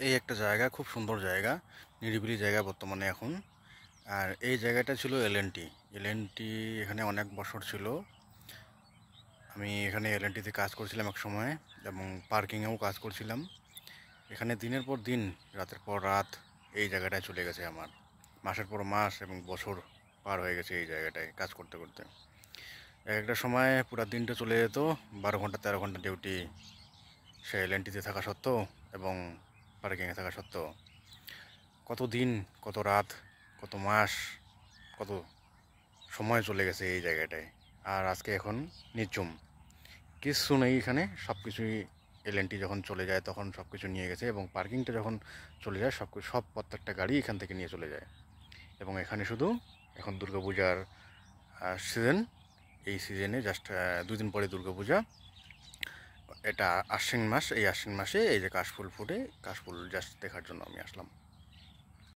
এই একটা জায়গা, খুব সুন্দর জায়গা, নিরিবিলি জায়গা বর্তমানে এখন। আর এই জায়গাটা ছিল এলএনটি। এলএনটি এখানে অনেক বছর ছিল। আমি এখানে এলএনটিতে কাজ করছিলাম এক সময়, এবং পার্কিংয়েও কাজ করছিলাম। এখানে দিনের পর দিন, রাতের পর রাত এই জায়গাটায় চলে গেছে আমার। মাসের পর মাস এবং বছর পার হয়ে গেছে এই জায়গাটায় কাজ করতে করতে। এক একটা সময় পুরো দিনটা চলে যেত, 12 ঘন্টা 13 ঘন্টা ডিউটি, সে এলএনটিতে থাকা সত্ত্বেও এবং পার্কিংয়ে থাকা সত্ত্বেও। কত দিন, কত রাত, কত মাস, কত সময় চলে গেছে এই জায়গাটায়। আর আজকে এখন নিঝুম, কিচ্ছু নেই এখানে, সব কিছুই এলএনটি যখন চলে যায় তখন সব কিছু নিয়ে গেছে, এবং পার্কিংটা যখন চলে যায় সব প্রত্যেকটা গাড়ি এখান থেকে নিয়ে চলে যায়। এবং এখানে শুধু এখন দুর্গাপূজার সিজন, এই সিজনে জাস্ট 2 দিন পরে দুর্গাপূজা। এটা আশ্বিন মাস, এই আশ্বিন মাসে এই যে কাশফুল ফুটে, কাশফুল জাস্ট দেখার জন্য আমি আসলাম।